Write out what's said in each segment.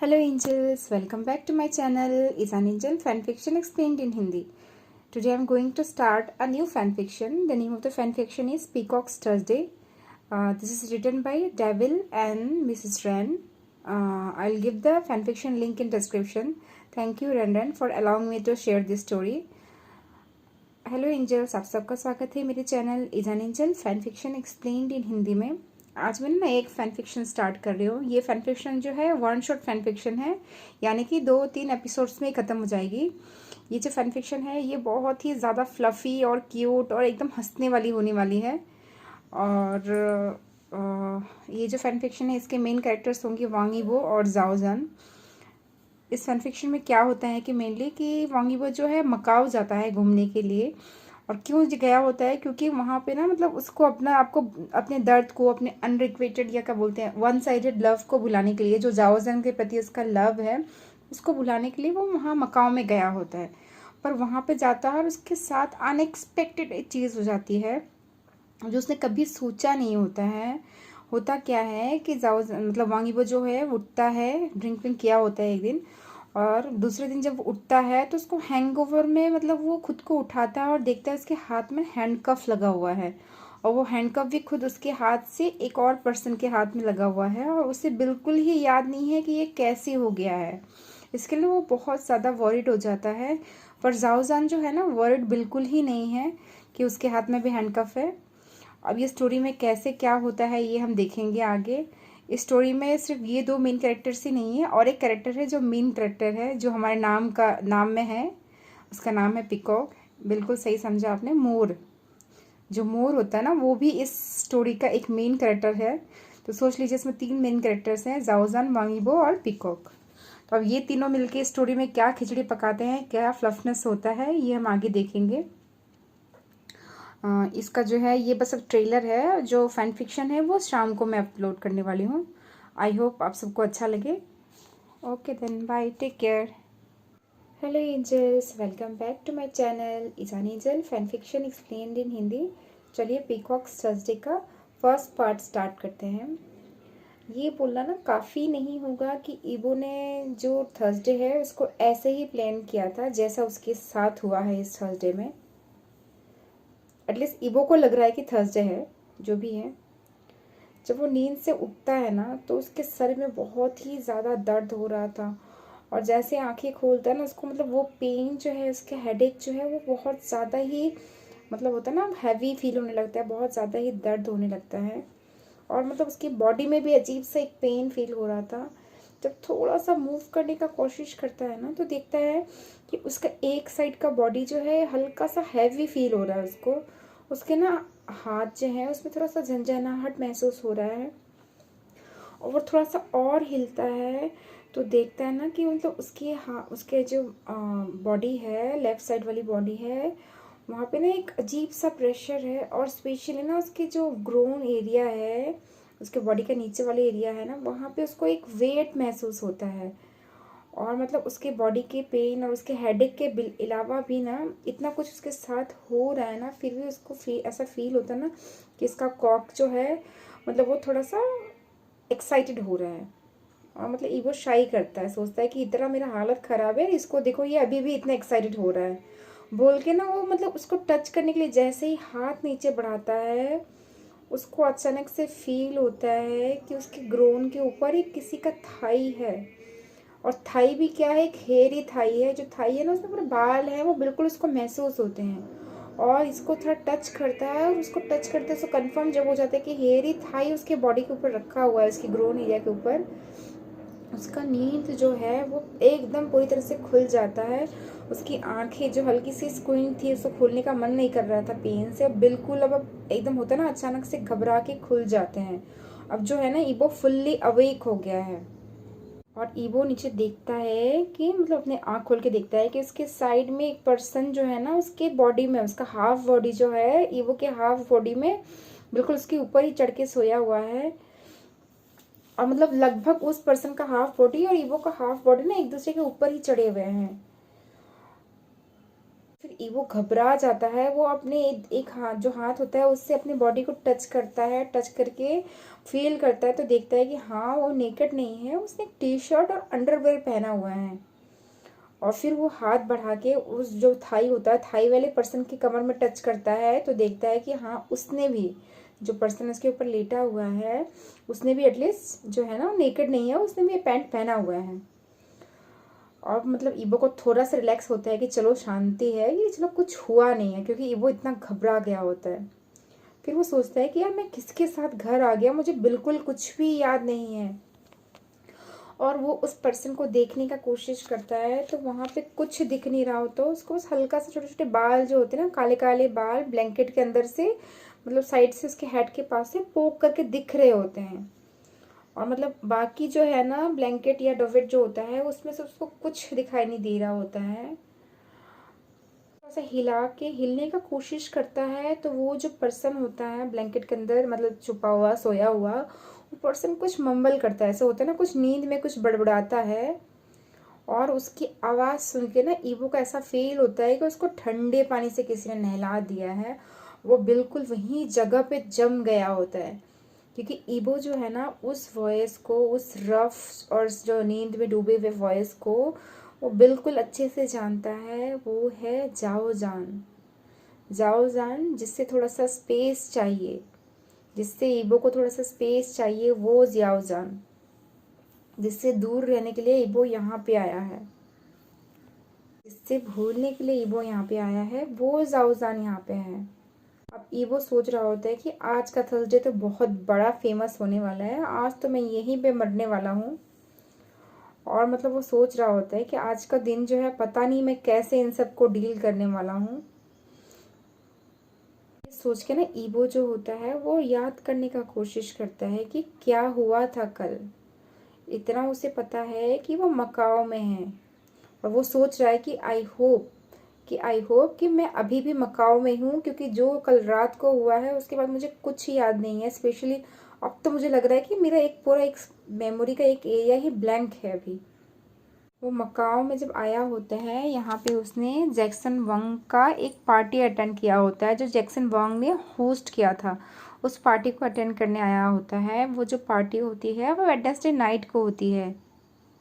Hello angels, welcome back to my channel is an angel fan fiction explained in Hindi. Today I'm going to start a new fan fiction. The name of the fan fiction is Peacock's Thursday. This is written by Devil and Mrs. Ren. I'll give the fan fiction link in description. Thank you Ren for allowing me to share this story. Hello angels, आप सबका स्वागत है मेरे channel is an angel fan fiction explained in Hindi में। आज मैं एक fan fiction start कर रही हूँ। ये फ़ैन फिक्शन जो है वन शॉट फ़ैन फिक्शन है, यानी कि 2-3 एपिसोड्स में ख़त्म हो जाएगी। ये जो फ़ैन फिक्शन है ये बहुत ही ज़्यादा फ्लफ़ी और क्यूट और एकदम हंसने वाली होने वाली है। और ये जो फ़ैन फिक्शन है इसके मेन कैरेक्टर्स होंगे वांग यीबो और जाओ जन। इस फैन फिक्शन में क्या होता है कि मेनली कि वांग यीबो जो है मकाओ जाता है घूमने के लिए। और क्यों गया होता है, क्योंकि वहाँ पे ना मतलब उसको आपको अपने दर्द को, अपने अनरिक्वेटेड या क्या बोलते हैं वन साइडेड लव को भुलाने के लिए, जो जाओजन के प्रति उसका लव है उसको भुलाने के लिए वो वहाँ मकाओ में गया होता है। पर वहाँ पे जाता है और उसके साथ अनएक्सपेक्टेड एक चीज़ हो जाती है जो उसने कभी सोचा नहीं होता है। होता क्या है कि मतलब वांग यीबो जो है उठता है, ड्रिंक विंक किया होता है एक दिन, और दूसरे दिन जब उठता है तो उसको हैंगओवर में मतलब वो खुद को उठाता है और देखता है उसके हाथ में हैंडकफ लगा हुआ है। और वो हैंडकफ भी खुद उसके हाथ से एक और पर्सन के हाथ में लगा हुआ है और उसे बिल्कुल ही याद नहीं है कि ये कैसे हो गया है। इसके लिए वो बहुत ज़्यादा वॉरिड हो जाता है। पर जाओजान जो है ना वॉरिड बिल्कुल ही नहीं है कि उसके हाथ में भी हैंडकफ है। अब ये स्टोरी में कैसे क्या होता है ये हम देखेंगे आगे। इस स्टोरी में सिर्फ ये 2 मेन कैरेक्टर्स ही नहीं है, और एक कैरेक्टर है जो मेन कैरेक्टर है जो हमारे नाम में है। उसका नाम है पीकॉक। बिल्कुल सही समझा आपने, मोर। जो मोर होता है ना वो भी इस स्टोरी का एक मेन कैरेक्टर है। तो सोच लीजिए इसमें 3 मेन कैरेक्टर्स हैं, जाओजान, वांग यीबो और पीकॉक। तो अब ये तीनों मिलके स्टोरी में क्या खिचड़ी पकाते हैं, क्या फ्लफनेस होता है, ये हम आगे देखेंगे। इसका जो है ये बस अब ट्रेलर है। जो फैन फिक्शन है वो शाम को मैं अपलोड करने वाली हूँ। आई होप आप सबको अच्छा लगे। Okay then, bye, take care. Hello angels, welcome back to my channel is an angel fan fiction explained in Hindi. चलिए पीकॉक्स थर्सडे का फर्स्ट पार्ट स्टार्ट करते हैं। ये बोलना ना काफ़ी नहीं होगा कि ईबो ने जो थर्सडे है उसको ऐसे ही प्लान किया था जैसा उसके साथ हुआ है इस थर्सडे में। एटलीस्ट ईबो को लग रहा है कि थर्सडे है, जो भी है। जब वो नींद से उठता है ना तो उसके सर में बहुत ही ज़्यादा दर्द हो रहा था। और जैसे आंखें खोलता है ना उसको मतलब वो पेन जो है, उसके हेडेक जो है वो बहुत ज़्यादा ही मतलब होता है ना हैवी फील होने लगता है, बहुत ज़्यादा ही दर्द होने लगता है। और मतलब उसकी बॉडी में भी अजीब सा एक पेन फील हो रहा था। जब थोड़ा सा मूव करने का कोशिश करता है ना तो देखता है कि उसका एक साइड का बॉडी जो है हल्का सा हैवी फील हो रहा है उसको। उसके ना हाथ जो है उसमें थोड़ा सा झंझनाहट महसूस हो रहा है। और वो थोड़ा सा और हिलता है तो देखता है ना कि मतलब उसके जो बॉडी है, लेफ्ट साइड वाली बॉडी है, वहाँ पे ना एक अजीब सा प्रेशर है। और स्पेशली ना उसके जो ग्रोन एरिया है, उसके बॉडी का नीचे वाले एरिया है ना, वहाँ पे उसको एक वेट महसूस होता है। और मतलब उसके बॉडी के पेन और उसके हेडेक के अलावा भी ना इतना कुछ उसके साथ हो रहा है ना, फिर भी उसको ऐसा फील होता है ना कि इसका कॉक जो है मतलब वो थोड़ा सा एक्साइटेड हो रहा है। और मतलब ईगो शाई करता है, सोचता है कि इतना मेरा हालत ख़राब है, इसको देखो ये अभी भी इतना एक्साइटेड हो रहा है बोल के ना। वो मतलब उसको टच करने के लिए जैसे ही हाथ नीचे बढ़ाता है उसको अचानक से फील होता है कि उसके ग्रोन के ऊपर ही किसी का थाई है। और थाई भी क्या है, एक हेयरी थाई है। जो थाई है ना उसमें पूरे बाल हैं, वो बिल्कुल उसको महसूस होते हैं। और इसको थोड़ा टच करता है और उसको टच करते उसको कंफर्म जब हो जाता है कि हेयरी थाई उसके बॉडी के ऊपर रखा हुआ है, उसकी ग्रोन एरिया के ऊपर। उसका नींद जो है वो एकदम पूरी तरह से खुल जाता है। उसकी आंखें जो हल्की सी स्क्वीन थी उसको खोलने का मन नहीं कर रहा था पेन से, बिल्कुल अब एकदम होता है ना अचानक से घबरा के खुल जाते हैं। अब जो है ना ईबो फुल्ली अवेक हो गया है। और ईबो नीचे देखता है कि मतलब अपने आँख खोल के देखता है कि उसके साइड में एक पर्सन जो है ना उसके बॉडी में, उसका हाफ बॉडी जो है ईबो के हाफ बॉडी में बिल्कुल उसके ऊपर ही चढ़ के सोया हुआ है। और मतलब लगभग उस पर्सन का हाफ बॉडी और ईवो का हाफ बॉडी ना एक दूसरे के ऊपर ही चढ़े हुए हैं। फिर ईवो घबरा जाता है, वो अपने एक हाथ जो हाथ होता है उससे अपनी बॉडी को टच करता है, टच करके फील करता है तो देखता है कि हाँ वो नेकेड नहीं है, उसने एक टी शर्ट और अंडरवेयर पहना हुआ है। और फिर वो हाथ बढ़ा के उस जो थाई होता है, थाई वाले पर्सन की कमर में टच करता है तो देखता है कि हाँ उसने भी, जो पर्सन उसके ऊपर लेटा हुआ है उसने भी एटलीस्ट जो है ना नेकेड नहीं है, उसने भी पैंट पहना हुआ है। और मतलब ईबो को थोड़ा सा रिलैक्स होता है कि चलो शांति है, ये चलो कुछ हुआ नहीं है, क्योंकि ईबो इतना घबरा गया होता है। फिर वो सोचता है कि यार मैं किसके साथ घर आ गया, मुझे बिल्कुल कुछ भी याद नहीं है। और वो उस पर्सन को देखने का कोशिश करता है तो वहाँ पे कुछ दिख नहीं रहा होता, उसको बस हल्का सा छोटे छोटे बाल जो होते हैं ना, काले काले बाल ब्लैंकेट के अंदर से, मतलब साइड से उसके हेड के पास से पोक करके दिख रहे होते हैं। और मतलब बाकी जो है ना ब्लैंकेट या डोवेट जो होता है उसमें से उसको कुछ दिखाई नहीं दे रहा होता है। थोड़ा सा हिला के हिलने का कोशिश करता है तो वो जो पर्सन होता है ब्लैंकेट के अंदर मतलब छुपा हुआ सोया हुआ, वो पर्सन कुछ मम्बल करता है, ऐसा होता है ना कुछ नींद में कुछ बड़बड़ाता है। और उसकी आवाज़ सुन के ना ईवो को ऐसा फील होता है कि उसको ठंडे पानी से किसी ने नहला दिया है। वो बिल्कुल वहीं जगह पे जम गया होता है, क्योंकि ईबो जो है ना उस वॉइस को, उस रफ और जो नींद में डूबे हुए वॉइस को वो बिल्कुल अच्छे से जानता है। वो है जाओ जान, जाओ जान, जिससे थोड़ा सा स्पेस चाहिए, जिससे ईबो को थोड़ा सा स्पेस चाहिए, वो जाओ जान, जिससे दूर रहने के लिए ईबो यहाँ पे आया है, जिससे भूलने के लिए ईबो यहाँ पे आया है, वो जाओ जान यहाँ पे है। अब ईवो सोच रहा होता है कि आज का थर्सडे तो बहुत बड़ा फेमस होने वाला है, आज तो मैं यहीं पे मरने वाला हूँ। और मतलब वो सोच रहा होता है कि आज का दिन जो है पता नहीं मैं कैसे इन सबको डील करने वाला हूँ। सोच के ना ईवो जो होता है वो याद करने का कोशिश करता है कि क्या हुआ था कल। इतना उसे पता है कि वो मकाओ में है, और वो सोच रहा है कि आई होप कि मैं अभी भी मकाओ में हूँ, क्योंकि जो कल रात को हुआ है उसके बाद मुझे कुछ ही याद नहीं है। स्पेशली अब तो मुझे लग रहा है कि मेरा एक पूरा एक मेमोरी का एक एरिया ही ब्लैंक है अभी। वो मकाओ में जब आया होता है यहाँ पे उसने जैक्सन वंग का एक पार्टी अटेंड किया होता है, जो जैक्सन वंग ने होस्ट किया था। उस पार्टी को अटेंड करने आया होता है। वो जो पार्टी होती है वो वेडनेसडे नाइट को होती है।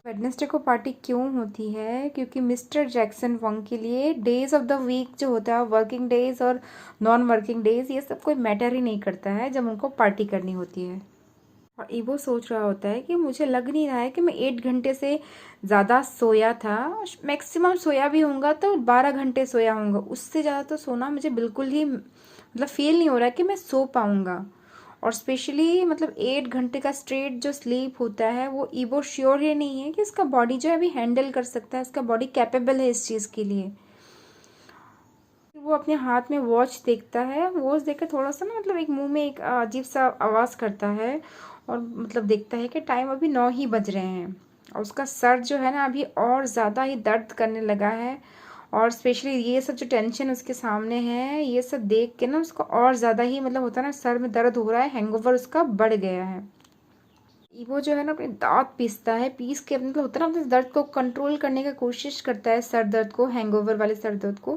वेडनेसडे को पार्टी क्यों होती है? क्योंकि मिस्टर जैक्सन वंग के लिए डेज ऑफ द वीक जो होता है, वर्किंग डेज और नॉन वर्किंग डेज, ये सब कोई मैटर ही नहीं करता है जब उनको पार्टी करनी होती है। और ईवो सोच रहा होता है कि मुझे लग नहीं रहा है कि मैं 8 घंटे से ज़्यादा सोया था। मैक्सिमम सोया भी होऊंगा तो 12 घंटे सोया होऊंगा, उससे ज़्यादा तो सोना मुझे बिल्कुल ही मतलब फील नहीं हो रहा है कि मैं सो पाऊंगा। और स्पेशली मतलब 8 घंटे का स्ट्रेट जो स्लीप होता है वो ईवो श्योर ही नहीं है कि उसका बॉडी जो है अभी हैंडल कर सकता है, उसका बॉडी कैपेबल है इस चीज़ के लिए। वो अपने हाथ में वॉच देखता है, वॉच देखकर थोड़ा सा ना मतलब एक मुंह में एक अजीब सा आवाज़ करता है, और मतलब देखता है कि टाइम अभी 9 ही बज रहे हैं। और उसका सर जो है ना अभी और ज़्यादा ही दर्द करने लगा है। और स्पेशली ये सब जो टेंशन उसके सामने है, ये सब देख के ना उसको और ज़्यादा ही मतलब होता है ना सर में दर्द हो रहा है, हैंगओवर उसका बढ़ गया है। वो जो है ना अपने दांत पीसता है, पीस के मतलब होता है ना अपने दर्द को कंट्रोल करने का कोशिश करता है, सर दर्द को, हैंगओवर वाले सर दर्द को।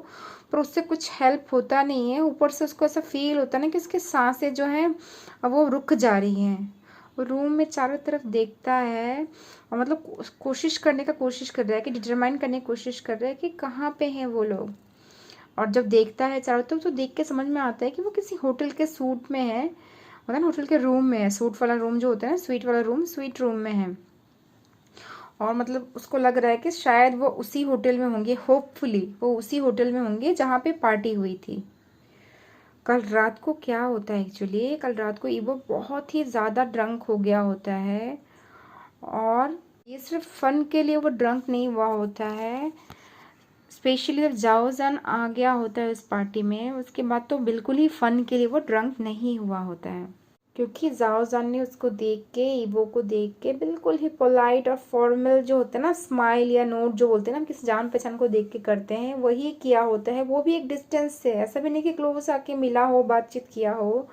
पर उससे कुछ हेल्प होता नहीं है। ऊपर से उसको ऐसा फील होता है ना कि उसकी सांसें जो हैं अब वो रुक जा रही हैं। वो रूम में चारों तरफ देखता है और मतलब कोशिश करने का कोशिश कर रहा है कि डिटरमाइन करने की कोशिश कर रहा है कि कहाँ पे हैं वो लोग। और जब देखता है चारों तरफ तो देख के समझ में आता है कि वो किसी होटल के सूट में है, होता है ना होटल के रूम में है, सूट वाला रूम जो होता है ना, स्वीट वाला रूम, स्वीट रूम में है। और मतलब उसको लग रहा है कि शायद वो उसी होटल में होंगे, होपफुली वो उसी होटल में होंगे जहाँ पे पार्टी हुई थी। कल रात को क्या होता है एक्चुअली, कल रात को ईवो बहुत ही ज़्यादा ड्रंक हो गया होता है। और ये सिर्फ फन के लिए वो ड्रंक नहीं हुआ होता है। स्पेशली जब जाओ जान आ गया होता है उस पार्टी में, उसके बाद तो बिल्कुल ही फन के लिए वो ड्रंक नहीं हुआ होता है। क्योंकि जाओ जान ने उसको देख के, ईवो को देख के बिल्कुल ही पोलाइट और फॉर्मल जो होता है ना, स्माइल या नोट जो बोलते हैं ना, किसी जान पहचान को देख के करते हैं, वही किया होता है। वो भी एक डिस्टेंस से, ऐसा भी नहीं कि क्लोज आके मिला हो, बातचीत किया हो।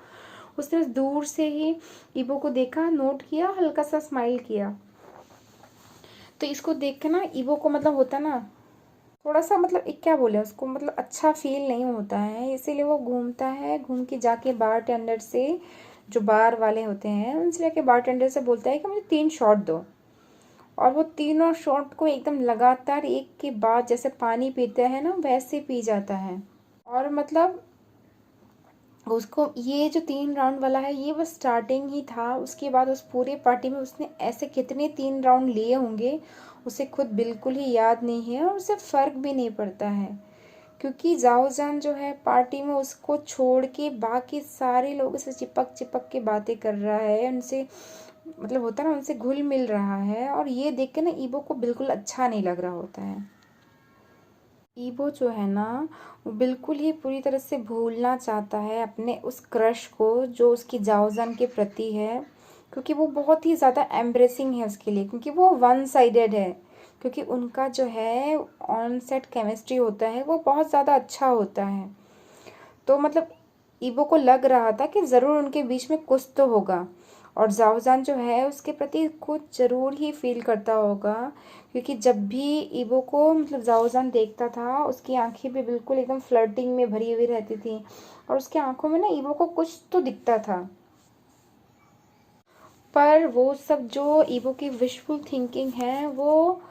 उसने दूर से ही ईवो को देखा, नोट किया, हल्का सा स्माइल किया। तो इसको देख के ना ईवो को मतलब होता ना थोड़ा सा मतलब एक क्या बोले उसको, मतलब अच्छा फील नहीं होता है, इसीलिए वो घूमता है, घूम के जाके बार टेंडर से, जो बार वाले होते हैं उनसे जाके बार टेंडर से बोलता है कि मुझे 3 शॉट दो। और वो तीनों शॉट को एकदम लगातार एक के बाद जैसे पानी पीते हैं ना वैसे पी जाता है। और मतलब उसको ये जो 3 राउंड वाला है ये बस स्टार्टिंग ही था, उसके बाद उस पूरे पार्टी में उसने ऐसे कितने 3 राउंड लिए होंगे उसे खुद बिल्कुल ही याद नहीं है, और उसे फ़र्क भी नहीं पड़ता है, क्योंकि जाओजान जो है पार्टी में उसको छोड़ के बाकी सारे लोगों से चिपक चिपक के बातें कर रहा है, उनसे मतलब होता है ना उनसे घुल मिल रहा है, और ये देख के ना ईबो को बिल्कुल अच्छा नहीं लग रहा होता है। ईबो जो है ना वो बिल्कुल ही पूरी तरह से भूलना चाहता है अपने उस क्रश को जो उसकी जाओजान के प्रति है, क्योंकि वो बहुत ही ज़्यादा एम्ब्रेसिंग है उसके लिए, क्योंकि वो वन साइडेड है, क्योंकि उनका जो है ऑन सेट केमिस्ट्री होता है वो बहुत ज़्यादा अच्छा होता है। तो मतलब ईबो को लग रहा था कि ज़रूर उनके बीच में कुछ तो होगा, और जाओजान जो है उसके प्रति कुछ ज़रूर ही फील करता होगा, क्योंकि जब भी ईबो को मतलब जाओजान देखता था उसकी आंखें भी बिल्कुल एकदम फ्लर्टिंग में भरी हुई रहती थी, और उसकी आंखों में ना ईबो को कुछ तो दिखता था। पर वो सब जो ईबो की विशफुल थिंकिंग है वो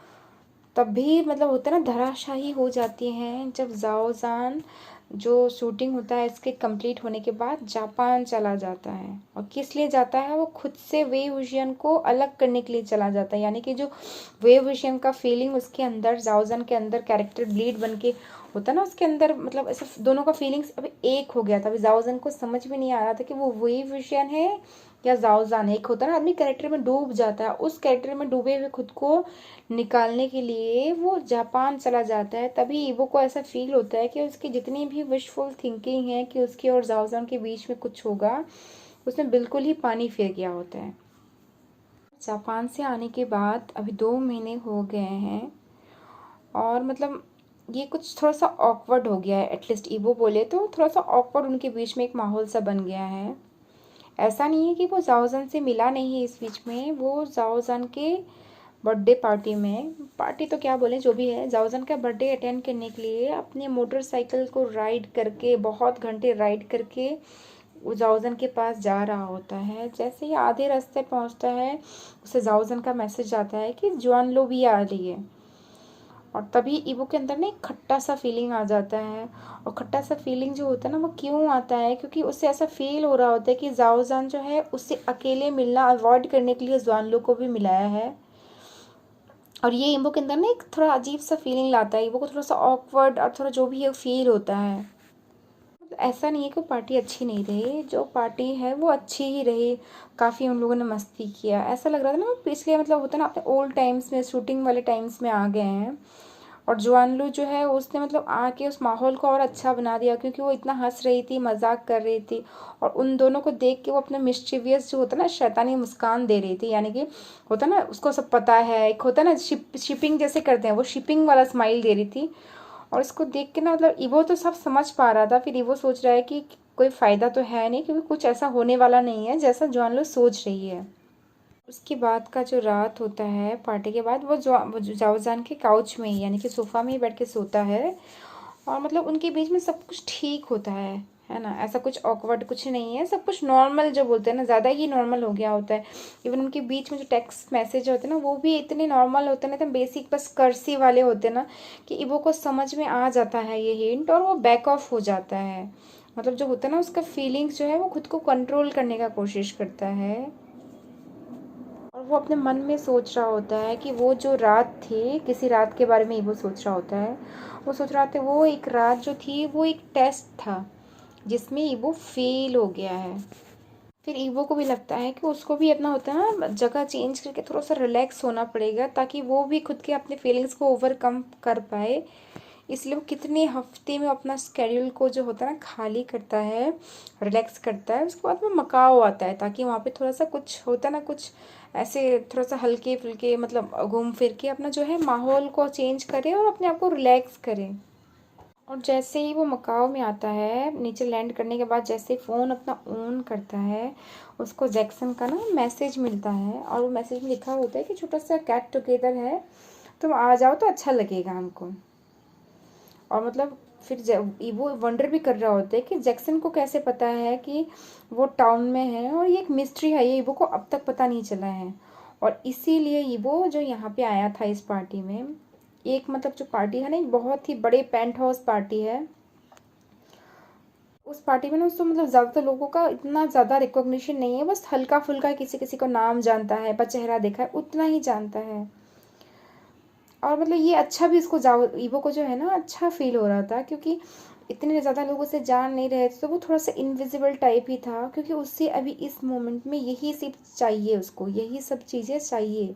तब भी मतलब होता है ना धराशायी हो जाती हैं जब जाओजान जो शूटिंग होता है इसके कंप्लीट होने के बाद जापान चला जाता है। और किस लिए जाता है, वो खुद से वेव विजन को अलग करने के लिए चला जाता है, यानी कि जो वेव विजन का फीलिंग उसके अंदर जाओजान के अंदर कैरेक्टर ब्लीड बन के होता है ना उसके अंदर, मतलब ऐसा दोनों का फीलिंग्स अभी एक हो गया था। अभी जाओजान को समझ में नहीं आ रहा था कि वो वेव विजन है या जाओजान है। एक होता है ना आदमी कैरेक्टर में डूब जाता है, उस कैरेक्टर में डूबे हुए खुद को निकालने के लिए वो जापान चला जाता है। तभी ईवो को ऐसा फील होता है कि उसकी जितनी भी विशफुल थिंकिंग है कि उसकी और जाओजान के बीच में कुछ होगा, उसमें बिल्कुल ही पानी फिर गया होता है। जापान से आने के बाद अभी 2 महीने हो गए हैं, और मतलब ये कुछ थोड़ा सा ऑकवर्ड हो गया है, एटलीस्ट ईवो बोले तो थोड़ा सा ऑकवर्ड उनके बीच में एक माहौल सा बन गया है। ऐसा नहीं है कि वो जाओजान से मिला नहीं है, इस बीच में वो जाओजान के बर्थडे पार्टी में, पार्टी तो क्या बोले जो भी है, जाओजान का बर्थडे अटेंड करने के लिए अपने मोटरसाइकिल को राइड करके बहुत घंटे राइड करके वो जाओजान के पास जा रहा होता है। जैसे ही आधे रास्ते पहुंचता है उसे जाओजान का मैसेज आता है कि जुआन लो भी आ रही है, और तभी ईवो के अंदर ना एक खट्टा सा फीलिंग आ जाता है। और खट्टा सा फीलिंग जो होता है ना वो क्यों आता है, क्योंकि उससे ऐसा फील हो रहा होता है कि जाओजान जो है उससे अकेले मिलना अवॉइड करने के लिए जुआनलो को भी मिलाया है। और ये ईवो के अंदर ना एक थोड़ा अजीब सा फीलिंग लाता है, ईवो को थोड़ा सा ऑकवर्ड और थोड़ा जो भी है फील होता है। ऐसा नहीं है कि पार्टी अच्छी नहीं रही, जो पार्टी है वो अच्छी ही रही, काफ़ी उन लोगों ने मस्ती किया, ऐसा लग रहा था ना पिछले मतलब होता है ना अपने ओल्ड टाइम्स में, शूटिंग वाले टाइम्स में आ गए हैं। और जुआनलू जो है उसने मतलब आके उस माहौल को और अच्छा बना दिया, क्योंकि वो इतना हंस रही थी, मजाक कर रही थी, और उन दोनों को देख के वो अपना मिस्chievous जो होता है ना शैतानी मुस्कान दे रही थी, यानी कि होता ना उसको सब पता है, एक होता ना शिपिंग जैसे करते हैं वो शिपिंग वाला स्माइल दे रही थी। और इसको देख के ना मतलब ईवो तो सब समझ पा रहा था, फिर ईवो सोच रहा है कि कोई फ़ायदा तो है नहीं, क्योंकि कुछ ऐसा होने वाला नहीं है जैसा जुआनलू सोच रही है। उसके बाद का जो रात होता है पार्टी के बाद, वो जाओजान के काउच में ही यानी कि सोफ़ा में ही बैठ के सोता है, और मतलब उनके बीच में सब कुछ ठीक होता है ना, ऐसा कुछ ऑकवर्ड कुछ नहीं है, सब कुछ नॉर्मल जो बोलते हैं ना ज़्यादा ही नॉर्मल हो गया होता है। इवन उनके बीच में जो टेक्स्ट मैसेज होते हैं ना वो भी इतने नॉर्मल होते हैं ना, एकदम बेसिक बस कर्सी वाले होते हैं ना, कि इवो को समझ में आ जाता है ये हिंट, और वो बैक ऑफ हो जाता है। मतलब जो होता है ना उसका फीलिंग्स जो है वो खुद को कंट्रोल करने का कोशिश करता है, और वो अपने मन में सोच रहा होता है कि वो जो रात थी, किसी रात के बारे में ही वो सोच रहा होता है। वो सोच रहा था वो एक रात जो थी वो एक टेस्ट था जिसमें ईवो फेल हो गया है। फिर ईवो को भी लगता है कि उसको भी अपना होता है ना जगह चेंज करके थोड़ा सा रिलैक्स होना पड़ेगा, ताकि वो भी खुद के अपने फीलिंग्स को ओवरकम कर पाए। इसलिए वो कितने हफ्ते में अपना स्केड्यूल को जो होता है ना खाली करता है, रिलैक्स करता है, उसके बाद वो मकाओ आता है, ताकि वहाँ पे थोड़ा सा कुछ होता है ना कुछ ऐसे थोड़ा सा हल्के फुल्के मतलब घूम फिर के अपना जो है माहौल को चेंज करे और अपने आप को रिलैक्स करे। और जैसे ही वो मकाओ में आता है, नीचे लैंड करने के बाद जैसे ही फ़ोन अपना ऑन करता है, उसको जैक्सन का ना मैसेज मिलता है, और वो मैसेज में लिखा होता है कि छोटा सा गेट टुगेदर है, तुम आ जाओ तो अच्छा लगेगा हमको। और मतलब फिर ईवो वंडर भी कर रहा होता है कि जैक्सन को कैसे पता है कि वो टाउन में है, और ये एक मिस्ट्री है, ये ईवो को अब तक पता नहीं चला है। और इसीलिए ईवो जो यहाँ पे आया था इस पार्टी में, एक मतलब जो पार्टी है ना, एक बहुत ही बड़े पेंट हाउस पार्टी है। उस पार्टी में ना उसको मतलब ज़्यादातर लोगों का इतना ज़्यादा रिकॉग्निशन नहीं है, बस हल्का फुल्का किसी किसी को नाम जानता है, पर चेहरा देखा है उतना ही जानता है। और मतलब ये अच्छा भी इसको जाओ ईवो को जो है ना अच्छा फील हो रहा था, क्योंकि इतने ज़्यादा लोगों से जान नहीं रहे थे, तो वो थोड़ा सा इनविजिबल टाइप ही था, क्योंकि उससे अभी इस मोमेंट में यही सिर्फ चाहिए, उसको यही सब चीज़ें चाहिए।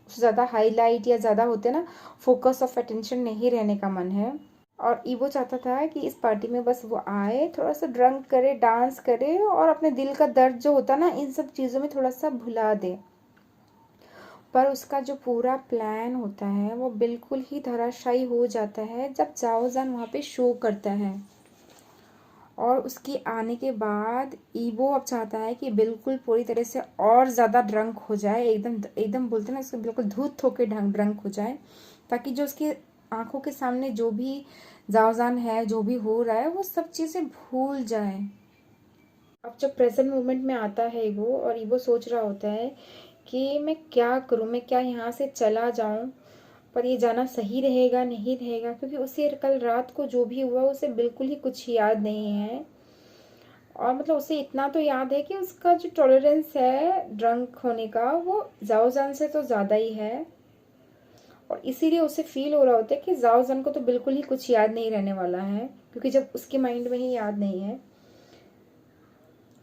उससे ज़्यादा हाईलाइट या ज़्यादा होते ना फोकस ऑफ अटेंशन नहीं रहने का मन है। और ईवो चाहता था कि इस पार्टी में बस वो आए, थोड़ा सा ड्रंक करे, डांस करे, और अपने दिल का दर्द जो होता ना इन सब चीज़ों में थोड़ा सा भुला दे। पर उसका जो पूरा प्लान होता है वो बिल्कुल ही धराशायी हो जाता है जब जाओ जान वहाँ पे शो करता है। और उसकी आने के बाद ईवो अब चाहता है कि बिल्कुल पूरी तरह से और ज़्यादा ड्रंक हो जाए, एकदम एकदम बोलते हैं ना, उसको बिल्कुल धूत होके ड्रंक हो जाए, ताकि जो उसकी आंखों के सामने जो भी जावजान है, जो भी हो रहा है, वो सब चीज़ें भूल जाए। अब जब प्रेजेंट मोमेंट में आता है ईवो, और ईवो सोच रहा होता है कि मैं क्या करूं, मैं क्या यहाँ से चला जाऊं, पर ये जाना सही रहेगा नहीं रहेगा, क्योंकि उसे कल रात को जो भी हुआ उसे बिल्कुल ही कुछ याद नहीं है। और मतलब उसे इतना तो याद है कि उसका जो टॉलरेंस है ड्रंक होने का वो जाओजान से तो ज़्यादा ही है। और इसीलिए उसे फील हो रहा होता है कि जाओजान को तो बिल्कुल ही कुछ याद नहीं रहने वाला है, क्योंकि जब उसके माइंड में ही याद नहीं है।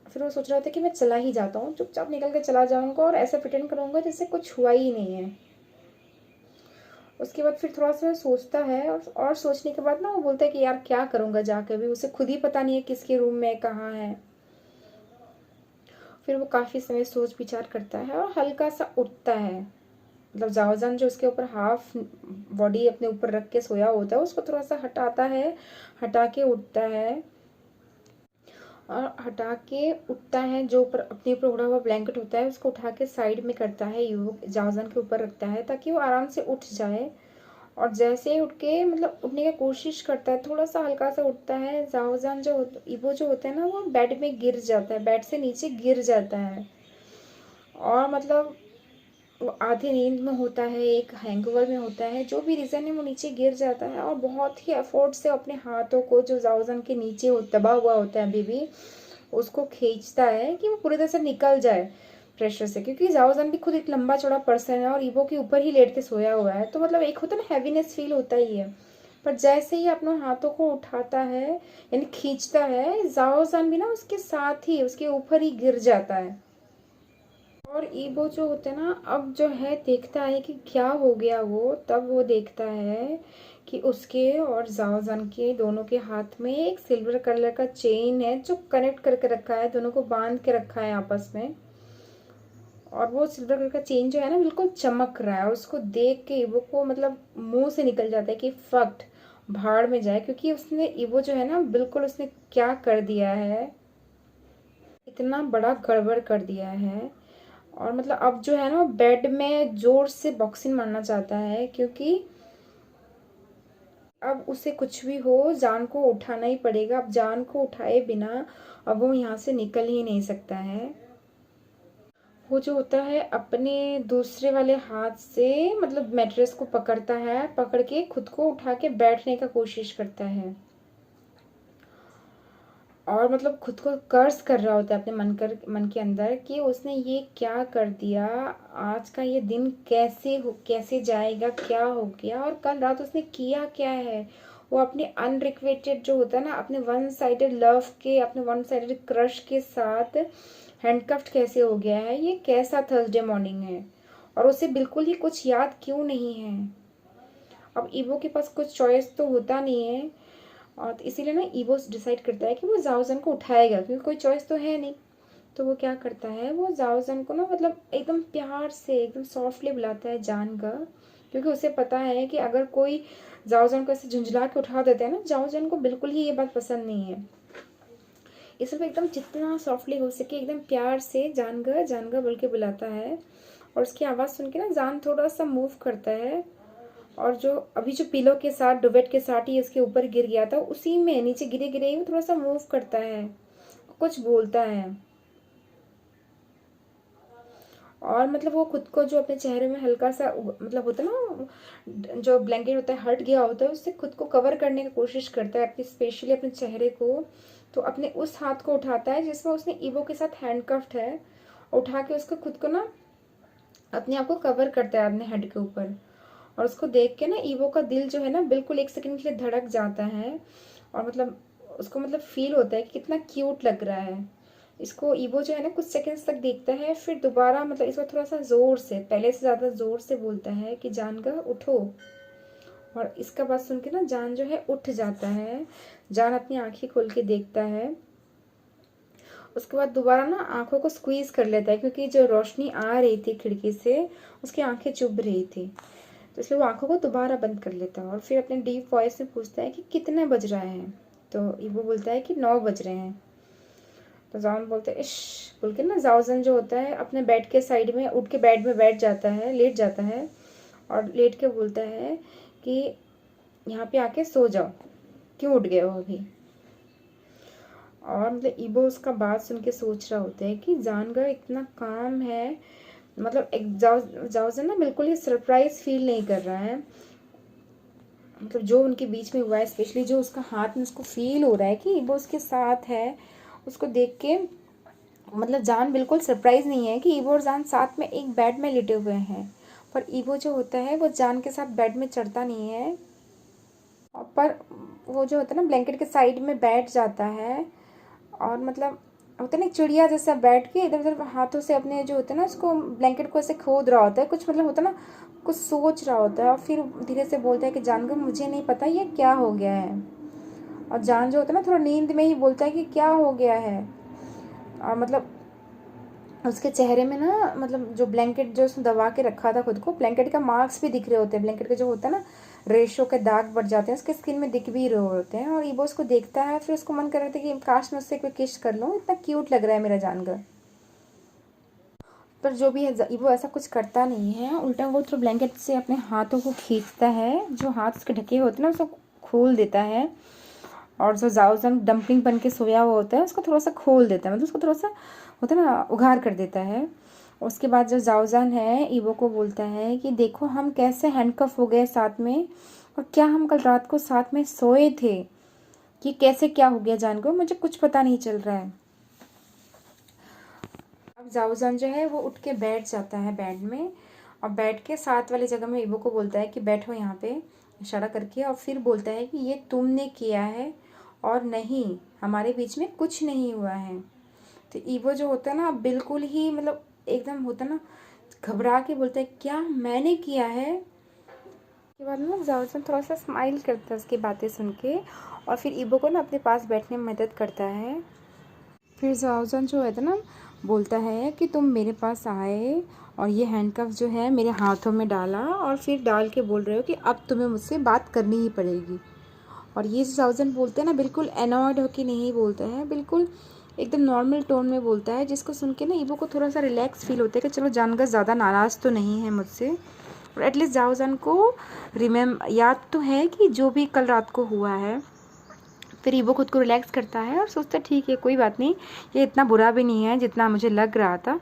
फिर वो सोच रहा होता है कि मैं चला ही जाता हूँ, चुपचाप निकल के चला जाऊंगा और ऐसा प्रिटेंड करूंगा जैसे कुछ हुआ ही नहीं है। उसके बाद फिर थोड़ा सा सोचता है, और सोचने के बाद ना वो बोलता है कि यार क्या करूंगा जाके, भी उसे खुद ही पता नहीं है किसके रूम में कहाँ है। फिर वो काफ़ी समय सोच विचार करता है और हल्का सा उठता है। मतलब जावजान जो उसके ऊपर हाफ बॉडी अपने ऊपर रख के सोया होता है उसको थोड़ा सा हटाता है, हटा के उठता है। और हटा के उठता है, जो ऊपर अपने ऊपर उड़ा हुआ ब्लैंकेट होता है उसको उठा के साइड में करता है, युवक जावजान के ऊपर रखता है ताकि वो आराम से उठ जाए। और जैसे ही उठ के मतलब उठने की कोशिश करता है, थोड़ा सा हल्का सा उठता है, जावजान जो इवो जो होता है ना वो बेड में गिर जाता है, बेड से नीचे गिर जाता है। और मतलब वो आधी नींद में होता है, एक हैंगओवर में होता है, जो भी रीज़न है वो नीचे गिर जाता है, और बहुत ही एफर्ट से अपने हाथों को जो जावजान के नीचे दबा हुआ होता है अभी भी, उसको खींचता है कि वो पूरी तरह से निकल जाए प्रेशर से, क्योंकि जावजान भी खुद एक लंबा चौड़ा पर्सन है और ईवो के ऊपर ही लेट के सोया हुआ है, तो मतलब एक होता है ना हैवीनेस फील होता ही है। पर जैसे ही अपने हाथों को उठाता है यानी खींचता है, जावजान भी ना उसके साथ ही उसके ऊपर ही गिर जाता है। और ईवो जो होता है ना अब जो है देखता है कि क्या हो गया, वो तब वो देखता है कि उसके और जावजान के दोनों के हाथ में एक सिल्वर कलर का चेन है जो कनेक्ट करके रखा है, दोनों को बांध के रखा है आपस में। और वो सिल्वर कलर का चेन जो है ना बिल्कुल चमक रहा है, और उसको देख के ईवो को मतलब मुंह से निकल जाता है कि फक्ट भाड़ में जाए, क्योंकि उसने ईवो जो है ना बिल्कुल उसने क्या कर दिया है, इतना बड़ा गड़बड़ कर दिया है। और मतलब अब जो है ना बेड में जोर से बॉक्सिंग मारना चाहता है, क्योंकि अब उसे कुछ भी हो जान को उठाना ही पड़ेगा, अब जान को उठाए बिना अब वो यहाँ से निकल ही नहीं सकता है। वो जो होता है अपने दूसरे वाले हाथ से मतलब मैट्रेस को पकड़ता है, पकड़ के खुद को उठा के बैठने का कोशिश करता है, और मतलब खुद को कर्स कर रहा होता है अपने मन के अंदर कि उसने ये क्या कर दिया, आज का ये दिन कैसे जाएगा, क्या हो गया, और कल रात उसने किया क्या है। वो अपने अनरिक्वेटेड जो होता है ना, अपने वन साइडेड लव के, अपने वन साइडेड क्रश के साथ हैंडकफ्ड कैसे हो गया है, ये कैसा थर्सडे मॉर्निंग है, और उसे बिल्कुल ही कुछ याद क्यों नहीं है। अब ईवो के पास कुछ चॉइस तो होता नहीं है, और तो इसीलिए ना ईवो डिसाइड करता है कि वो जाओजन को उठाएगा, क्योंकि कोई चॉइस तो है नहीं। तो वो क्या करता है, वो जाओजन को ना मतलब एकदम प्यार से एकदम सॉफ्टली बुलाता है जान का, क्योंकि उसे पता है कि अगर कोई जाओजन को ऐसे झुंझला के उठा देता है ना, जाओजन को बिल्कुल ही ये बात पसंद नहीं है। इसलिए एकदम जितना सॉफ्टली हो सके एकदम प्यार से जानगा बोल के बुलाता है, और उसकी आवाज़ सुन के ना जान थोड़ा सा मूव करता है, और जो अभी जो पिलो के साथ डुवेट के साथ ही उसके ऊपर गिर गया था, उसी में नीचे गिरे गिरे ही वो थोड़ा सा मूव करता है, कुछ बोलता है। और मतलब वो खुद को जो अपने चेहरे में हल्का सा मतलब होता है ना, जो ब्लैंकेट होता है हट गया होता है, उससे खुद को कवर करने की कोशिश करता है, अपनी स्पेशली अपने चेहरे को। तो अपने उस हाथ को उठाता है जिसमें उसने ईवो के साथ हैंडकफ्ड है, उठा के उसको खुद को ना अपने आप को कवर करता है अपने हेड के ऊपर। और उसको देख के ना ईवो का दिल जो है ना बिल्कुल एक सेकंड के लिए धड़क जाता है। और मतलब उसको मतलब फील होता है कि कितना क्यूट लग रहा है। इसको ईवो जो है ना कुछ सेकंड्स तक देखता है, फिर दोबारा मतलब इस बार थोड़ा सा जोर से, पहले से ज्यादा जोर से बोलता है कि जानगा उठो। और इसका बात सुन के ना जान जो है उठ जाता है। जान अपनी आंखें खोल के देखता है। उसके बाद दोबारा ना आंखों को स्क्वीज कर लेता है, क्योंकि जो रोशनी आ रही थी खिड़की से उसकी आंखें चुभ रही थी, तो इसलिए वो आंखों को दोबारा बंद कर लेता है। और फिर अपने डीप वॉइस में पूछता है कि कितने बज रहा है। तो वो बोलता है कि 9 बज रहे हैं। तो जान बोलते हैं इश बोल के ना जाओजन जो होता है अपने बेड के साइड में उठ के बेड में बैठ जाता है, लेट जाता है। और लेट के बोलता है कि यहाँ पे आके सो जाओ, क्यों उठ गए हो अभी। और मतलब ईबो उसका बात सुन के सोच रहा होता है कि जानगा इतना काम है, मतलब एक जाओजन ना बिल्कुल ही सरप्राइज फील नहीं कर रहा है। मतलब जो उनके बीच में हुआ है, स्पेशली जो उसका हाथ में उसको फील हो रहा है कि ईबो उसके साथ है, उसको देख के मतलब जान बिल्कुल सरप्राइज नहीं है कि ईवो और जान साथ में एक बेड में लेटे हुए हैं। पर ईवो जो होता है वो जान के साथ बेड में चढ़ता नहीं है, पर वो जो होता है ना ब्लैंकेट के साइड में बैठ जाता है। और मतलब होता है ना चिड़िया जैसा बैठ के इधर उधर हाथों से अपने जो होता है ना उसको ब्लैंकेट को ऐसे खोद रहा होता है, कुछ मतलब होता है ना कुछ सोच रहा होता है। और फिर धीरे से बोलता है कि जानकर मुझे नहीं पता ये क्या हो गया है। और जान जो होता है ना थोड़ा नींद में ही बोलता है कि क्या हो गया है। और मतलब उसके चेहरे में ना मतलब जो ब्लैंकेट जो उसने दबा के रखा था खुद को, ब्लैंकेट का मार्क्स भी दिख रहे होते हैं, ब्लैंकेट के जो होता है ना रेशो के दाग बढ़ जाते हैं उसके स्किन में दिख भी रहे होते हैं। और ईबो उसको देखता है, फिर उसको मन कर रहा था कि काश मैं उससे कोई किस कर लूँ, इतना क्यूट लग रहा है मेरा जानकर। पर जो भी है ईबो ऐसा कुछ करता नहीं है, उल्टा वो तो ब्लैंकेट से अपने हाथों को खींचता है, जो हाथ उसके ढके होते हैं ना उसको खोल देता है। और जो जाओजन डंपलिंग बन के सोया हुआ होता है उसको थोड़ा सा खोल देता है, मतलब उसको थोड़ा सा होता है ना उघार कर देता है। उसके बाद जो जाओजान है ईवो को बोलता है कि देखो हम कैसे हैंडकफ हो गए साथ में, और क्या हम कल रात को साथ में सोए थे, कि कैसे क्या हो गया जान को मुझे कुछ पता नहीं चल रहा है। अब जाओजान जो है वो उठ के बैठ जाता है बेड में, और बैठ के साथ वाली जगह में ईवो को बोलता है कि बैठो यहाँ पे, इशारा करके। और फिर बोलता है कि ये तुमने किया है और नहीं, हमारे बीच में कुछ नहीं हुआ है। तो ईवो जो होता है ना बिल्कुल ही मतलब एकदम होता है ना घबरा के बोलता है क्या मैंने किया है। उसके बाद ना जाओजन थोड़ा सा स्माइल करता है उसकी बातें सुन के, और फिर ईवो को ना अपने पास बैठने में मदद करता है। फिर जाओजन जो है ना बोलता है कि तुम मेरे पास आए और ये हैंडकफ जो है मेरे हाथों में डाला, और फिर डाल के बोल रहे हो कि अब तुम्हें मुझसे बात करनी ही पड़ेगी। और ये जो जाओजन बोलते हैं ना बिल्कुल एनॉयड होके नहीं बोलता है, बिल्कुल एकदम नॉर्मल टोन में बोलता है, जिसको सुन के ना ईवो को थोड़ा सा रिलैक्स फील होता है कि चलो जानकर ज़्यादा नाराज़ तो नहीं है मुझसे, और एटलीस्ट जाओजन को याद तो है कि जो भी कल रात को हुआ है। फिर ईवो खुद को रिलैक्स करता है और सोचता है ठीक है कोई बात नहीं, ये इतना बुरा भी नहीं है जितना मुझे लग रहा था।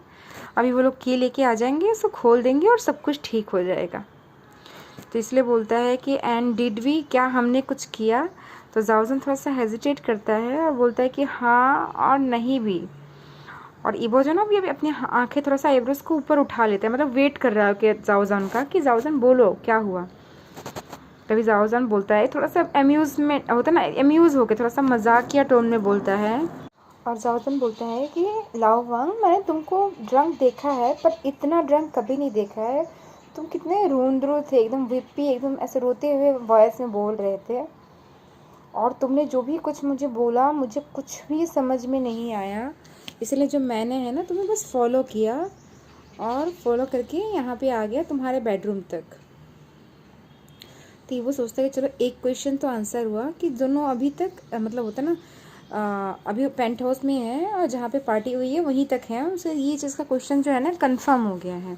अभी वो लोग की लेके आ जाएंगे, इसको खोल देंगे और सब कुछ ठीक हो जाएगा। तो इसलिए बोलता है कि एंड डिड वी, क्या हमने कुछ किया। तो जाओजन थोड़ा सा हेजिटेट करता है और बोलता है कि हाँ और नहीं भी। और ईवो जो ना अभी अपनी आंखें थोड़ा सा एब्रोस को ऊपर उठा लेता है, मतलब वेट कर रहा है कि जाओजन का कि जाओजन बोलो क्या हुआ। तभी जाओजन बोलता है थोड़ा सा एम्यूजमेंट होता है ना, एम्यूज होकर थोड़ा सा मजाकिया टोन में बोलता है। और जाओजन बोलता है कि लाओ वांग, मैंने तुमको ड्रंक देखा है पर इतना ड्रंक कभी नहीं देखा है। तुम कितने रूंधरू थे, एकदम विप्पी, एकदम ऐसे रोते हुए वॉइस में बोल रहे थे। और तुमने जो भी कुछ मुझे बोला मुझे कुछ भी समझ में नहीं आया, इसलिए जो मैंने है ना तुम्हें बस फॉलो किया, और फॉलो करके यहाँ पे आ गया तुम्हारे बेडरूम तक। तो वो सोचता है कि चलो एक क्वेश्चन तो आंसर हुआ कि दोनों अभी तक मतलब होता ना अभी पेंट हाउस में है और जहाँ पे पार्टी हुई है वहीं तक है, उसे ये चीज़ का क्वेश्चन जो है ना कंफर्म हो गया है।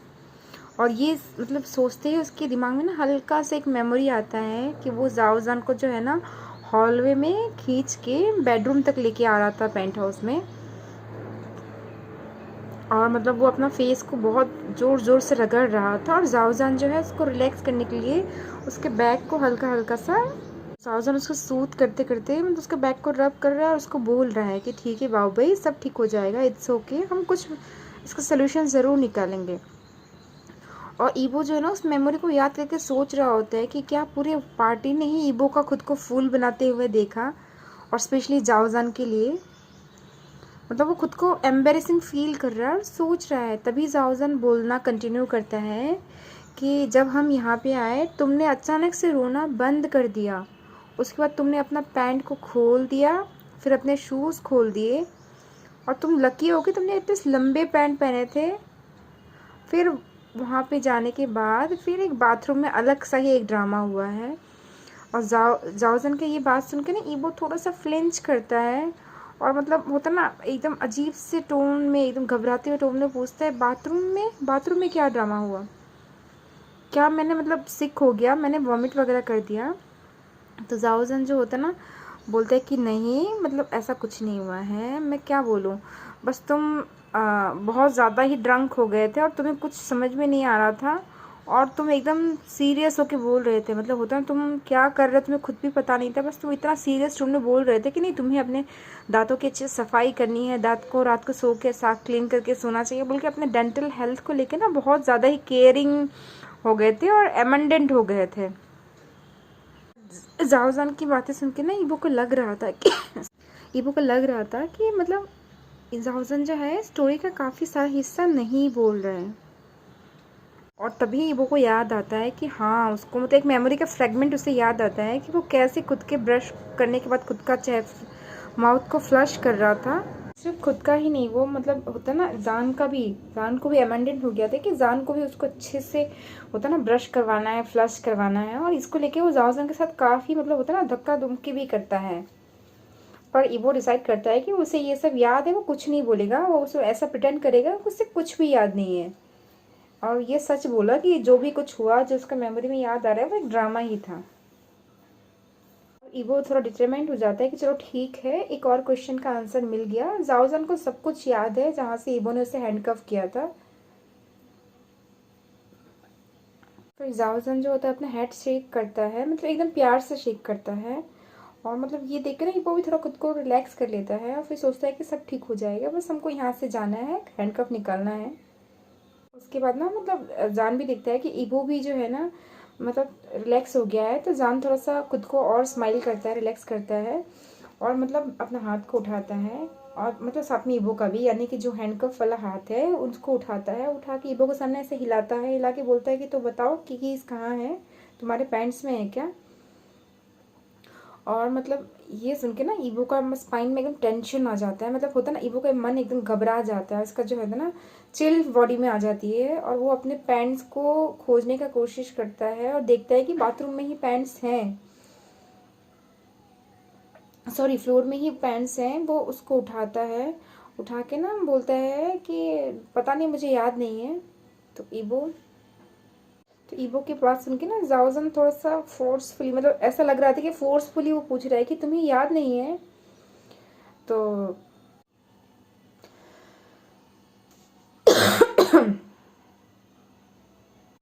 और ये मतलब सोचते ही उसके दिमाग में ना हल्का सा एक मेमोरी आता है कि वो जाओजान को जो है ना हॉलवे में खींच के बेडरूम तक लेके आ रहा था पेंट हाउस में, और मतलब वो अपना फेस को बहुत ज़ोर ज़ोर से रगड़ रहा था, और जाओजान जो है उसको रिलैक्स करने के लिए उसके बैक को हल्का हल्का सा, जाओजान उसको सूथ करते करते मतलब उसके बैक को रब कर रहा है और उसको बोल रहा है कि ठीक है बाबू भाई, सब ठीक हो जाएगा, इट्स ओके, हम कुछ इसका सोल्यूशन ज़रूर निकालेंगे। और ईबो जो है ना उस मेमोरी को याद करके सोच रहा होता है कि क्या पूरे पार्टी ने ही ईबो का खुद को फूल बनाते हुए देखा, और स्पेशली जाओजान के लिए मतलब वो खुद को एम्बेरेसिंग फील कर रहा है और सोच रहा है। तभी जाओजान बोलना कंटिन्यू करता है कि जब हम यहाँ पे आए तुमने अचानक से रोना बंद कर दिया, उसके बाद तुमने अपना पैंट को खोल दिया, फिर अपने शूज़ खोल दिए, और तुम लकी हो कि तुमने इतने लंबे पैंट पहने थे। फिर वहाँ पे जाने के बाद फिर एक बाथरूम में अलग सा ही एक ड्रामा हुआ है। और जाओजन के ये बात सुन के ना ईबो थोड़ा सा फ्लिंच करता है, और मतलब होता ना एकदम अजीब से टोन में, एकदम घबराते हुए टोन में पूछता है, बाथरूम में क्या ड्रामा हुआ, क्या मैंने मतलब सिक हो गया, मैंने वॉमिट वगैरह कर दिया। तो जाओजन जो होता ना बोलता है कि नहीं, मतलब ऐसा कुछ नहीं हुआ है, मैं क्या बोलूँ, बस तुम बहुत ज़्यादा ही ड्रंक हो गए थे और तुम्हें कुछ समझ में नहीं आ रहा था, और तुम एकदम सीरियस होके बोल रहे थे, मतलब होता ना तुम क्या कर रहे थे तुम्हें खुद भी पता नहीं था, बस तुम इतना सीरियस टोन में बोल रहे थे कि नहीं तुम्हें अपने दांतों की अच्छी सफाई करनी है, दांत को रात को सो के साफ क्लीन करके सोना चाहिए बोल के अपने डेंटल हेल्थ को लेकर ना बहुत ज़्यादा ही केयरिंग हो गए थे और एमेंडेंट हो गए थे। जाओजान की बातें सुन के ना ईबो को लग रहा था कि मतलब जाओजान जो है स्टोरी का काफ़ी सारा हिस्सा नहीं बोल रहे हैं। और तभी ईबो को याद आता है कि हाँ, उसको मतलब एक मेमोरी का फ्रेगमेंट उसे याद आता है कि वो कैसे खुद के ब्रश करने के बाद खुद का माउथ को फ्लश कर रहा था। सिर्फ खुद का ही नहीं, वो मतलब होता ना जान को भी अमेंडेंट हो गया था कि जान को भी उसको अच्छे से होता ना ब्रश करवाना है, फ्लश करवाना है, और इसको लेके वो जाओजान के साथ काफ़ी मतलब होता ना धक्का धुमकी भी करता है। पर ईबो डिसाइड करता है कि उसे ये सब याद है, वो कुछ नहीं बोलेगा, वो उसे ऐसा प्रिटेंड करेगा कि उसे कुछ भी याद नहीं है, और ये सच बोला कि जो भी कुछ हुआ जो उसका मेमोरी में याद आ रहा है वो एक ड्रामा ही था। ईबो थोड़ा डिटरमाइंड हो जाता है कि चलो ठीक है, एक और क्वेश्चन का आंसर मिल गया, जाओजान को सब कुछ याद है जहाँ से ईबो ने उसे हैंडकफ किया था। फिर जाओजान जो होता है अपना हेड शेक करता है, मतलब एकदम प्यार से शेक करता है, और मतलब ये देख कर ना ईबो भी थोड़ा खुद को रिलैक्स कर लेता है, और फिर सोचता है कि सब ठीक हो जाएगा, बस हमको यहाँ से जाना है, हैंडकफ निकालना है। उसके बाद ना मतलब जान भी देखता है कि ईबो भी जो है ना मतलब रिलैक्स हो गया है, तो जान थोड़ा सा खुद को और स्माइल करता है, रिलैक्स करता है, और मतलब अपना हाथ को उठाता है, और मतलब साथ में ईबो का भी, यानी कि जो हैंडकफ वाला हाथ है उसको उठाता है, उठा के ईबो के सामने ऐसे हिलाता है, हिला के बोलता है कि तो बताओ कि कीज कहाँ है, तुम्हारे पैंट्स में है क्या। और मतलब ये सुन के ना ईबो का स्पाइन में एकदम टेंशन आ जाता है, मतलब होता है ना ईबो का मन एकदम घबरा जाता है, उसका जो है ना चिल बॉडी में आ जाती है, और वो अपने पैंट्स को खोजने का कोशिश करता है और देखता है कि बाथरूम में ही पैंट्स हैं, सॉरी फ्लोर में ही पैंट्स हैं। वो उसको उठाता है, उठा के ना बोलता है कि पता नहीं, मुझे याद नहीं है। तो ईबो की बात सुन के ना जाओजन थोड़ा सा फोर्सफुली, मतलब ऐसा लग रहा था कि फोर्सफुली वो पूछ रहा है कि तुम्हें याद नहीं है। तो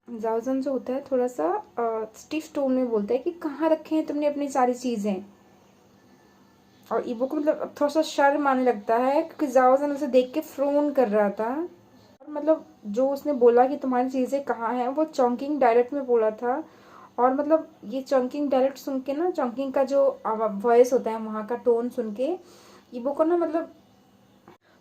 जाओजन जो होता है थोड़ा सा स्टिफ टोन में बोलता है कि कहाँ रखे हैं तुमने अपनी सारी चीज़ें। और ईबो को मतलब थोड़ा सा शर्म आने लगता है क्योंकि जाओजन उसे देख के फ्रोन कर रहा था, और मतलब जो उसने बोला कि तुम्हारी चीज़ें कहाँ हैं वो चॉन्किंग डायलेक्ट में बोला था। और मतलब ये चॉन्किंग डायलेक्ट सुन के ना, चॉन्किंग का जो वॉइस होता है वहाँ का टोन सुन के ईबो को ना मतलब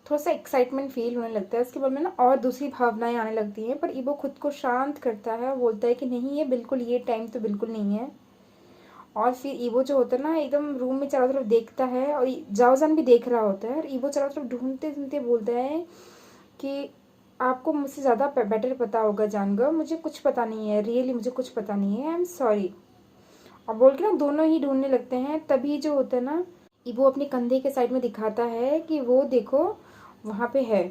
थोड़ा सा एक्साइटमेंट फील होने लगता है। उसके बाद में ना और दूसरी भावनाएं आने लगती हैं, पर ईबो खुद को शांत करता है और बोलता है कि नहीं, ये बिल्कुल, ये टाइम तो बिल्कुल नहीं है। और फिर ईबो जो होता है ना एकदम रूम में चारों तरफ देखता है, और जाओजान भी देख रहा होता है, और ईबो चारों तरफ ढूंढते ढूंढते बोलता है कि आपको मुझसे ज़्यादा बेटर पता होगा जानगर, मुझे कुछ पता नहीं है, रियली मुझे कुछ पता नहीं है, आई एम सॉरी। और बोल के ना दोनों ही ढूंढने लगते हैं। तभी जो होता है ना ईबो अपने कंधे के साइड में दिखाता है कि वो देखो वहाँ पे है,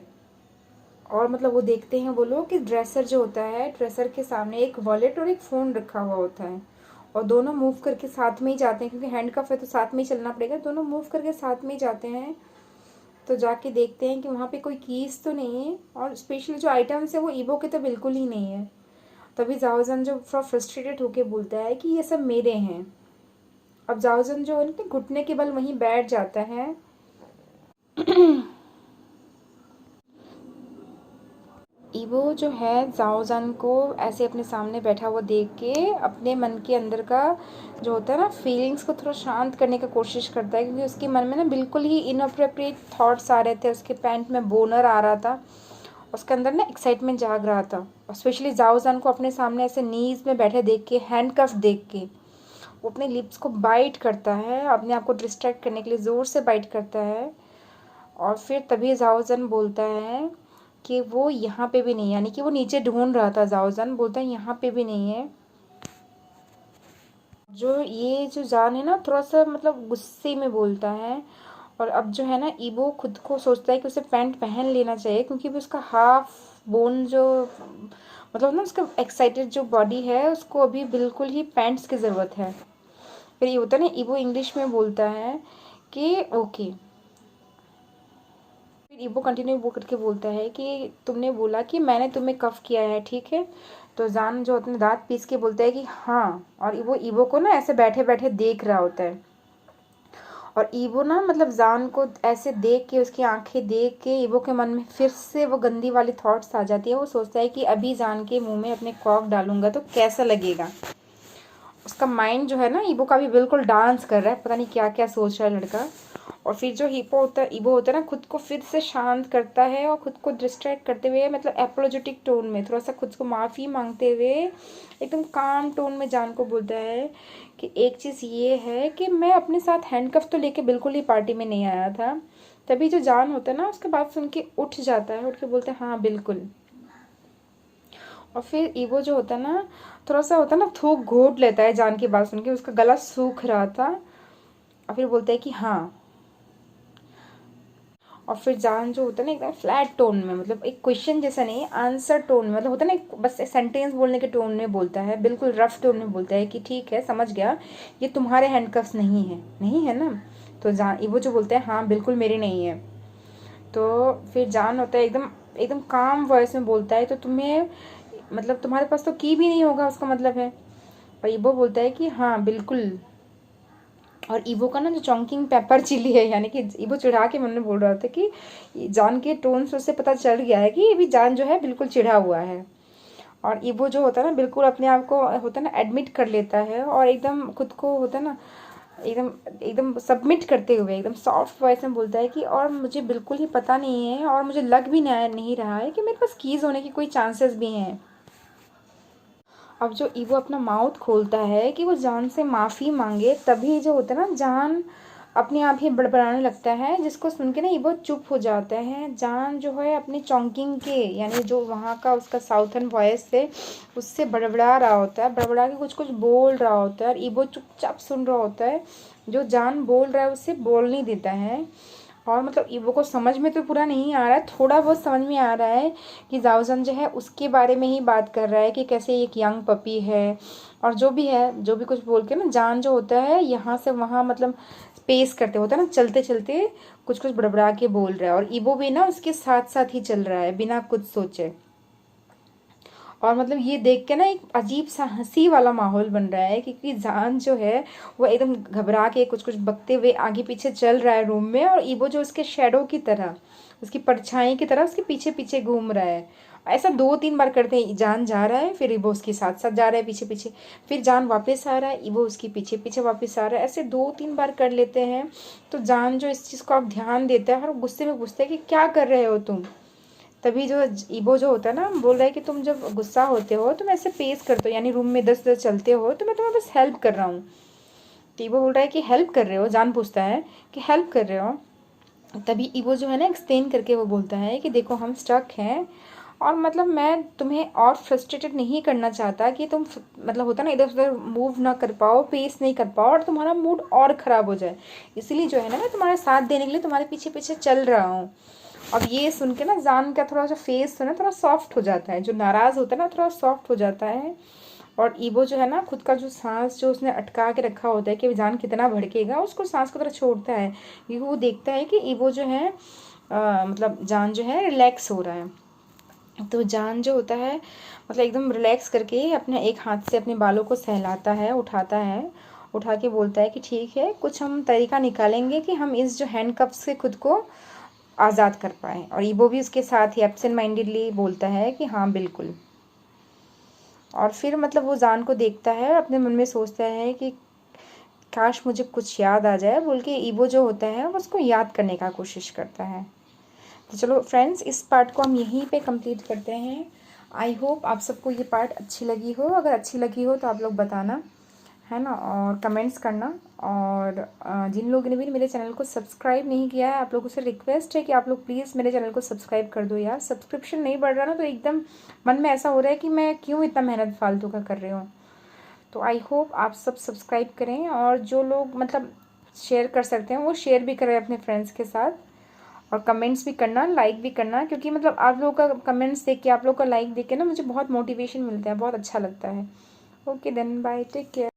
और मतलब वो देखते हैं वो लोग कि ड्रेसर जो होता है, ड्रेसर के सामने एक वॉलेट और एक फ़ोन रखा हुआ होता है, और दोनों मूव करके साथ में ही जाते हैं, क्योंकि हैंडकफ है तो साथ में ही चलना पड़ेगा, दोनों मूव करके साथ में ही जाते हैं। तो जाके देखते हैं कि वहाँ पे कोई कीज़ तो नहीं है, और स्पेशली जो आइटम्स है वो ईबो के तो बिल्कुल ही नहीं है। तभी जाओजन जो थोड़ा फ्रस्ट्रेटेड होके बोलता है कि ये सब मेरे हैं। अब जाओजन जो उनके घुटने के बल वहीं बैठ जाता है। ईवो जो है जाओजन को ऐसे अपने सामने बैठा हुआ देख के अपने मन के अंदर का जो होता है ना फीलिंग्स को थोड़ा शांत करने का कोशिश करता है, क्योंकि उसके मन में ना बिल्कुल ही इनअप्रोप्रिएट थॉट्स आ रहे थे। उसके पैंट में बोनर आ रहा था, उसके अंदर ना एक्साइटमेंट जाग रहा था, और स्पेशली जाओजन को अपने सामने ऐसे नीज में बैठे देख के, हैंडकफ देख के वो अपने लिप्स को बाइट करता है, अपने आप को डिस्ट्रैक्ट करने के लिए ज़ोर से बाइट करता है। और फिर तभी जाओजन बोलता है कि वो यहाँ पे भी नहीं, यानी कि वो नीचे ढूंढ रहा था। जाओजन बोलता है यहाँ पे भी नहीं है। जो ये जो जान है ना थोड़ा सा मतलब गुस्से में बोलता है। और अब जो है ना ईबो खुद को सोचता है कि उसे पैंट पहन लेना चाहिए, क्योंकि भी उसका हाफ बोन जो मतलब ना उसका एक्साइटेड जो बॉडी है उसको अभी बिल्कुल ही पैंट्स की ज़रूरत है। फिर ये होता है ना ईबो इंग्लिश में बोलता है कि ओके। फिर ईबो कंटिन्यू वो करके बोलता है कि तुमने बोला कि मैंने तुम्हें कफ किया है, ठीक है। तो जान जो अपने दांत पीस के बोलता है कि हाँ, और वो ईबो को ना ऐसे बैठे बैठे देख रहा होता है। और ईबो ना मतलब जान को ऐसे देख के, उसकी आंखें देख के ईबो के मन में फिर से वो गंदी वाली थॉट्स आ जाती है। वो सोचता है कि अभी जान के मुंह में अपने कॉक डालूंगा तो कैसा लगेगा। उसका माइंड जो है ना ईबो का भी बिल्कुल डांस कर रहा है, पता नहीं क्या क्या सोच रहा है लड़का। और फिर जो हीपो होता है, ईबो होता है ना, खुद को फिर से शांत करता है और खुद को डिस्ट्रैक्ट करते हुए मतलब एपोलॉजेटिक टोन में थोड़ा सा खुद को माफ़ी मांगते हुए एकदम काम टोन में जान को बोलता है कि एक चीज़ ये है कि मैं अपने साथ हैंडकफ तो लेके बिल्कुल ही पार्टी में नहीं आया था। तभी जो जान होता है ना उसके बात सुन के उठ जाता है, उठ के बोलता है हाँ बिल्कुल। और फिर ईवो जो होता है ना थोड़ा सा होता है ना थूक घोट लेता है जान की बात सुन के, उसका गला सूख रहा था। और फिर बोलता है कि हाँ। और फिर जान जो होता है ना एकदम फ्लैट टोन में, मतलब एक क्वेश्चन जैसा नहीं, आंसर टोन में, मतलब होता है ना बस सेंटेंस बोलने के टोन में बोलता है, बिल्कुल रफ टोन में बोलता है कि ठीक है समझ गया, ये तुम्हारे हैंडकफ्स नहीं है, नहीं है ना। तो जान ईवो जो बोलता है हाँ बिल्कुल मेरे नहीं है। तो फिर जान होता है एकदम एकदम काम वॉइस में बोलता है तो तुम्हें मतलब तुम्हारे पास तो की भी नहीं होगा उसका मतलब है। और ईबो बोलता है कि हाँ बिल्कुल। और ईबो का ना जो चॉन्किंग पेपर चिली है, यानी कि ईबो चिढ़ा के मन में बोल रहा था कि जान के टोन से उससे पता चल गया है कि ये भी जान जो है बिल्कुल चिढ़ा हुआ है। और ईबो जो होता है ना बिल्कुल अपने आप को होता है ना एडमिट कर लेता है, और एकदम खुद को होता है ना एकदम एकदम सबमिट करते हुए एकदम सॉफ्ट वॉइस में बोलता है कि और मुझे बिल्कुल ही पता नहीं है, और मुझे लग भी नहीं रहा है कि मेरे पास कीज़ होने की कोई चांसेस भी हैं। अब जो ईवो अपना माउथ खोलता है कि वो जान से माफ़ी मांगे, तभी जो होता है ना जान अपने आप ही बड़बड़ाने लगता है, जिसको सुन के ना ईवो चुप हो जाता है। जान जो है अपने चौंकिंग के यानी जो वहाँ का उसका साउथर्न वॉइस से उससे बड़बड़ा रहा होता है, बड़बड़ा के कुछ कुछ बोल रहा होता है, और ईवो चुपचाप सुन रहा होता है। जो जान बोल रहा है उससे बोल नहीं देता है। और मतलब ईवो को समझ में तो पूरा नहीं आ रहा है, थोड़ा बहुत समझ में आ रहा है कि जाओजन जो है उसके बारे में ही बात कर रहा है कि कैसे एक यंग पपी है, और जो भी है जो भी कुछ बोल के ना जान जो होता है यहाँ से वहाँ मतलब स्पेस करते होता है ना, चलते चलते कुछ कुछ बड़बड़ा के बोल रहा है, और ईवो भी ना उसके साथ साथ ही चल रहा है बिना कुछ सोचे। और मतलब ये देख के ना एक अजीब सा हंसी वाला माहौल बन रहा है, क्योंकि जान जो है वो एकदम घबरा के कुछ कुछ बकते हुए आगे पीछे चल रहा है रूम में, और ईबो जो उसके शेडो की तरह, उसकी परछाई की तरह उसके पीछे पीछे घूम रहा है। ऐसा 2-3 बार करते हैं, जान जा रहा है फिर ईबो उसके साथ साथ जा रहा है पीछे पीछे, फिर जान वापस आ रहा है, ईबो उसके पीछे पीछे वापस आ रहा है, ऐसे 2-3 बार कर लेते हैं। तो जान जो इस चीज़ को अब ध्यान देता है और गुस्से में पूछता है कि क्या कर रहे हो तुम। तभी जो ईबो जो होता है ना बोल रहा है कि तुम जब गुस्सा होते हो तुम ऐसे पेस करते हो, यानी रूम में 10-10 चलते हो, तो मैं तुम्हें बस हेल्प कर रहा हूँ। तो ईबो बोल रहा है कि हेल्प कर रहे हो, जान पूछता है कि हेल्प कर रहे हो। तभी ईबो जो है ना एक्सप्लेन करके वो बोलता है कि देखो हम स्टक हैं, और मतलब मैं तुम्हें और फ्रस्ट्रेटेड नहीं करना चाहता कि तुम मतलब होता ना इधर उधर मूव ना कर पाओ, पेस नहीं कर पाओ और तुम्हारा मूड और ख़राब हो जाए, इसीलिए जो है ना मैं तुम्हारा साथ देने के लिए तुम्हारे पीछे पीछे चल रहा हूँ। अब ये सुन के ना जान का थोड़ा सा फेस तो ना थोड़ा सॉफ्ट हो जाता है, जो नाराज़ होता है ना थोड़ा सॉफ्ट हो जाता है। और ईवो जो है ना खुद का जो सांस जो उसने अटका के रखा होता है कि जान कितना भड़केगा, उसको सांस को थोड़ा छोड़ता है, क्योंकि वो देखता है कि ईवो जो है मतलब जान जो है रिलैक्स हो रहा है। तो जान जो होता है मतलब एकदम रिलैक्स करके अपने एक हाथ से अपने बालों को सहलाता है, उठाता है, उठा के बोलता है कि ठीक है, कुछ हम तरीका निकालेंगे कि हम इस जो हैंडकफ से खुद को आज़ाद कर पाएँ। और ईवो भी उसके साथ ही एब्सेंट माइंडेडली बोलता है कि हाँ बिल्कुल। और फिर मतलब वो जान को देखता है, अपने मन में सोचता है कि काश मुझे कुछ याद आ जाए, बोल के ईवो जो होता है वो उसको याद करने का कोशिश करता है। तो चलो फ्रेंड्स, इस पार्ट को हम यहीं पे कंप्लीट करते हैं। आई होप आप सबको ये पार्ट अच्छी लगी हो। अगर अच्छी लगी हो तो आप लोग बताना, है ना, और कमेंट्स करना। और जिन लोगों ने भी मेरे चैनल को सब्सक्राइब नहीं किया है, आप लोगों से रिक्वेस्ट है कि आप लोग प्लीज़ मेरे चैनल को सब्सक्राइब कर दो यार। सब्सक्रिप्शन नहीं बढ़ रहा ना, तो एकदम मन में ऐसा हो रहा है कि मैं क्यों इतना मेहनत फालतू का कर रही हूँ। तो आई होप आप सब सब्सक्राइब करें, और जो लोग मतलब शेयर कर सकते हैं वो शेयर भी करें अपने फ्रेंड्स के साथ। और कमेंट्स भी करना, लाइक भी करना, क्योंकि मतलब आप लोगों का कमेंट्स देख के, आप लोगों का लाइक देख के ना मुझे बहुत मोटिवेशन मिलता है, बहुत अच्छा लगता है। Okay then, bye, take care.